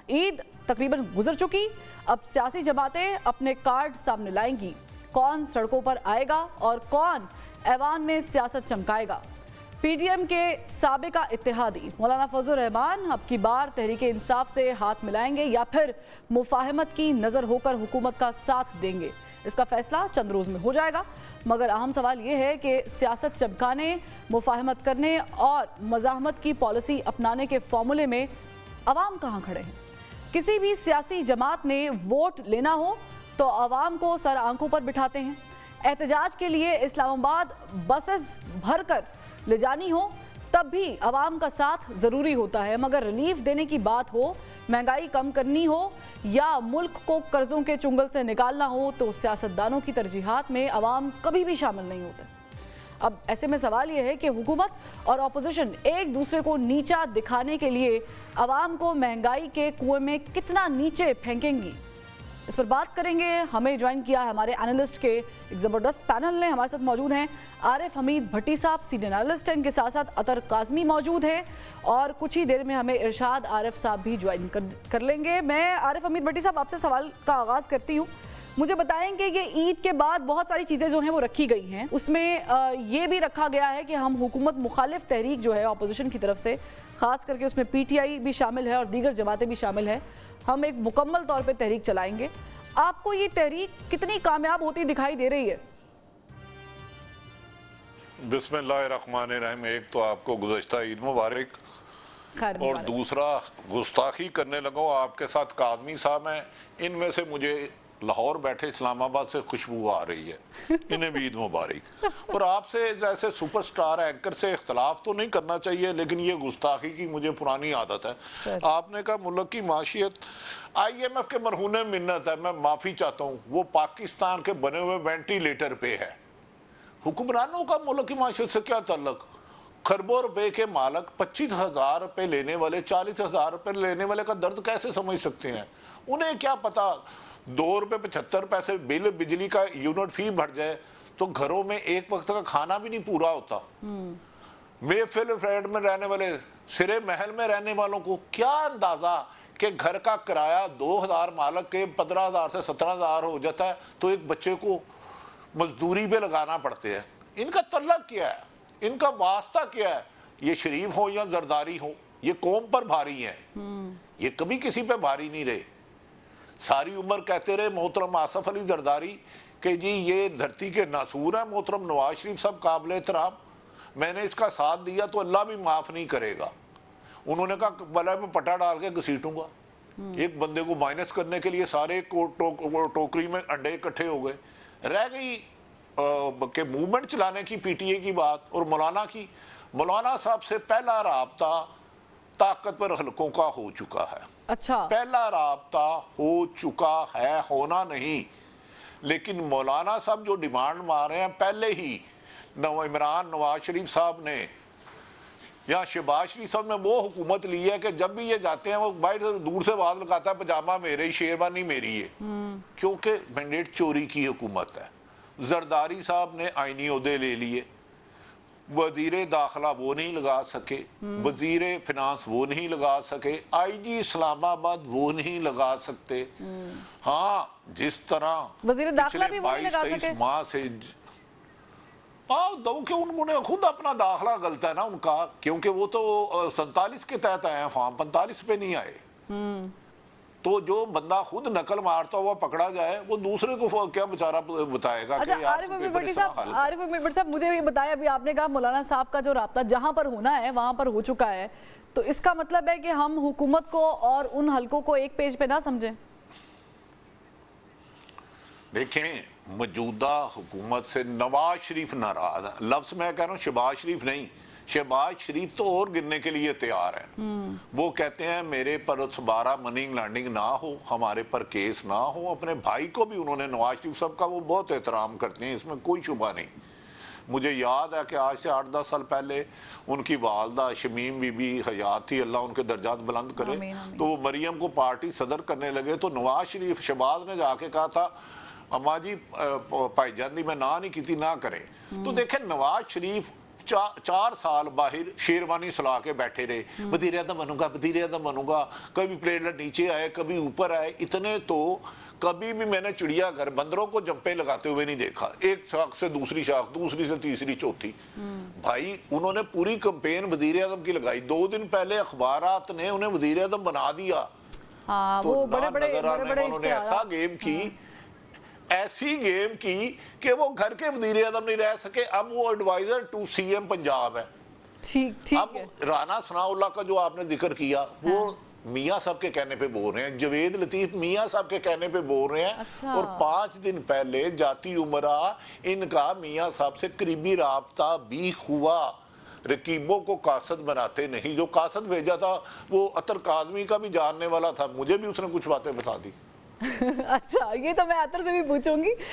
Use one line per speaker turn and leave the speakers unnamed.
ईद तकरीबन गुजर चुकी, अब सियासी जमातें अपने कार्ड सामने लाएंगी। कौन सड़कों पर आएगा और कौन ऐवान में सियासत चमकाएगा। पीडीएम के साबिका इत्तेहादी मौलाना फजल रहमान अब की बार तहरीक इंसाफ से हाथ मिलाएंगे या फिर मुफाहमत की नज़र होकर हुकूमत का साथ देंगे। इसका फैसला चंद रोज़ में हो जाएगा, मगर अहम सवाल ये है कि सियासत चमकाने, मुफाहमत करने और मज़ाहमत की पॉलिसी अपनाने के फॉर्मूले में अवाम कहाँ खड़े हैं। किसी भी सियासी जमात ने वोट लेना हो तो अवाम को सर आंखों पर बिठाते हैं। एहतजाज के लिए इस्लामाबाद बसेस भर कर ले जानी हो तब भी अवाम का साथ ज़रूरी होता है, मगर रिलीफ देने की बात हो, महंगाई कम करनी हो या मुल्क को कर्ज़ों के चुंगल से निकालना हो तो सियासतदानों की तरजीहात में अवाम कभी भी शामिल नहीं होते। अब ऐसे में सवाल यह है कि हुकूमत और अपोजिशन एक दूसरे को नीचा दिखाने के लिए अवाम को महंगाई के कुएं में कितना नीचे फेंकेंगी, इस पर बात करेंगे। हमें ज्वाइन किया हमारे एनालिस्ट के एक ज़बरदस्त पैनल ने। हमारे साथ मौजूद हैं आरिफ हमीद भट्टी साहब, सीनियर एनालिस्ट हैं, इनके साथ साथ अतर काज़मी मौजूद हैं और कुछ ही देर में हमें इरशाद आरिफ साहब भी ज्वाइन कर लेंगे। मैं आरिफ हमीद भट्टी साहब आपसे सवाल का आगाज़ करती हूँ। मुझे बताएं कि ये ईद के बाद बहुत सारी चीज़ें जो हैं वो रखी गई हैं, उसमें ये भी रखा गया है कि हम हुकूमत मुखालिफ तहरीक जो है अपोजिशन की तरफ से, ख़ास करके उसमें पीटीआई भी शामिल है और दीगर जमातें भी शामिल है, हम एक मुकम्मल तौर पे तहरीक चलाएंगे। आपको ये तहरीक कितनी कामयाब होती दिखाई दे रही है?
बिस्मिल्लाहिर्रहमानिर्रहीम। एक तो आपको गुज़श्ता ईद मुबारक और दूसरा गुस्ताखी करने लगो आपके साथ काज़मी साहब हैं, इनमें से मुझे लाहौर बैठे इस्लामाबाद से खुशबू आ रही है, इन्हें भी ईद मुबारक। और आपसे जैसे सुपरस्टार एंकर से इख्तलाफ तो नहीं करना चाहिए, लेकिन ये गुस्ताखी की मुझे पुरानी आदत है। आपने कहा मुल्क की माशियत IMF के मरहूने मिन्नत है, मैं माफ़ी चाहता हूँ, वो पाकिस्तान के बने हुए वेंटिलेटर पे है। हुक्मरानों का मुल्क की माशियत से क्या ताल्लुक? खरबों रुपए के मालक 25,000 रुपये लेने वाले, 40,000 रुपये लेने वाले का दर्द कैसे समझ सकते हैं? उन्हें क्या पता ₹2.75 बिल बिजली का यूनिट फी बढ़ जाए तो घरों में एक वक्त का खाना भी नहीं पूरा होता। मेफिल फ्लैट में रहने वाले, सिरे महल में रहने वालों को क्या अंदाजा कि घर का किराया 2,000 मालक के 15,000 से 17,000 हो जाता है तो एक बच्चे को मजदूरी पे लगाना पड़ते हैं। इनका तल्लक क्या है, इनका वास्ता क्या है? ये शरीफ हो या जरदारी हो, ये कौम पर भारी है, ये कभी किसी पे भारी नहीं रहे। सारी उम्र कहते रहे मोहतरम आसफ अली जरदारी कि जी ये धरती के नासूर है, मोहतरम नवाज शरीफ साहब काबिल एहतराम, मैंने इसका साथ दिया तो अल्लाह भी माफ़ नहीं करेगा। उन्होंने कहा भला मैं पटा डाल के घसीटूंगा। एक बंदे को माइनस करने के लिए सारे टोकरी में अंडे इकट्ठे हो गए। रह गई के मूवमेंट चलाने की PTA की बात और मौलाना की। मौलाना साहब से पहला राब्ता ताकतवर हलकों का हो चुका है।
अच्छा, पहला
राब्ता हो चुका है, होना नहीं, लेकिन मौलाना साहब जो डिमांड मार रहे हैं, पहले ही इमरान नवाज शरीफ साहब ने या शहबाज शरीफ साहब ने वो हुकूमत ली है कि जब भी ये जाते हैं वो बाहर से दूर से आवाज लगाता है पजामा मेरे ही, शेरवानी मेरी है, क्योंकि मैंडेट चोरी की हुकूमत है। जरदारी साहब ने आईनी ओहदे ले लिए, वजीर दाखिला वो नहीं लगा सके, वजीर फिनांस वो नहीं लगा सके, IG इस्लामाबाद वो नहीं लगा सकते। हाँ, जिस तरह
वजीर दाखिला भी वो नहीं लगा सके,
माह से दो कि उन्होंने खुद अपना दाखिला गलत है ना उनका, क्योंकि वो तो 47 के तहत आए हैं, फॉर्म 45 पे नहीं आए। तो जो बंदा खुद नकल मारता हुआ पकड़ा जाए वो दूसरे को क्या बेचारा बताएगा।
अच्छा, आरिफ हमीद भट्टी साहब मुझे ये बताया, अभी आपने कहा मौलाना साहब का जो राब्ता जहां पर होना है वहां पर हो चुका है, तो इसका मतलब है कि हम हुकूमत को और उन हलकों को एक पेज पे ना समझें?
देखें, मौजूदा हुकूमत से नवाज शरीफ नाराज है। लफ्ज मैं कह रहा हूँ शहबाज शरीफ नहीं, शहबाज शरीफ तो और गिरने के लिए तैयार है। वो कहते हैं मेरे पर दोबारा मनी लॉन्ड्रिंग ना हो, हमारे पर केस ना हो। अपने भाई को भी उन्होंने, नवाज शरीफ साहब का वो बहुत एहतराम करते हैं, इसमें कोई शुबा नहीं। मुझे याद है कि आज से 8-10 साल पहले उनकी वालदा शमीम बीबी हयात थी, अल्लाह उनके दर्जात बुलंद करे, तो वो मरियम को पार्टी सदर करने लगे तो नवाज शरीफ शहबाज ने जाके कहा था अम्मा जी भाईजान दी मैं ना नहीं की ना करें। तो देखें नवाज शरीफ 4 साल बाहर शेरवानी सला के बैठे रहे, वजीर आज़म बनूंगा, वजीर आज़म बनूंगा, कभी प्लेट नीचे आए, कभी ऊपर आए। इतने तो कभी भी मैंने चिड़ियाघर बंदरों को जंपे लगाते हुए नहीं देखा, एक शाख से दूसरी शाख, दूसरी से तीसरी, चौथी। भाई उन्होंने पूरी कैंपेन वजीर आज़म की लगाई, 2 दिन पहले अखबारात ने उन्हें वजीर आज़म बना दिया। तो
वो
ना नजर आने में उन्होंने ऐसा गेम की, ऐसी गेम की कि वो घर के वजीर आज़म नहीं रह सके, अब वो एडवाइजर टू सीएम पंजाब है।
ठीक
अब राना सनाउल्लाह का जो आपने जिक्र किया, वो मियाँ साहब के कहने पे बोल रहे हैं, जवेद लतीफ मियाँ साहब के कहने पे बोल रहे हैं।
अच्छा।
और 5 दिन पहले जाती उमरा इनका मियाँ साहब से करीबी राब्ता भी हुआ। रकीबों को कासद बनाते नहीं, जो कासद भेजा था वो अतर काज़मी का भी जानने वाला था, मुझे भी उसने कुछ बातें बता दी।
अच्छा, ये तो मैं अतर से भी पूछूंगी।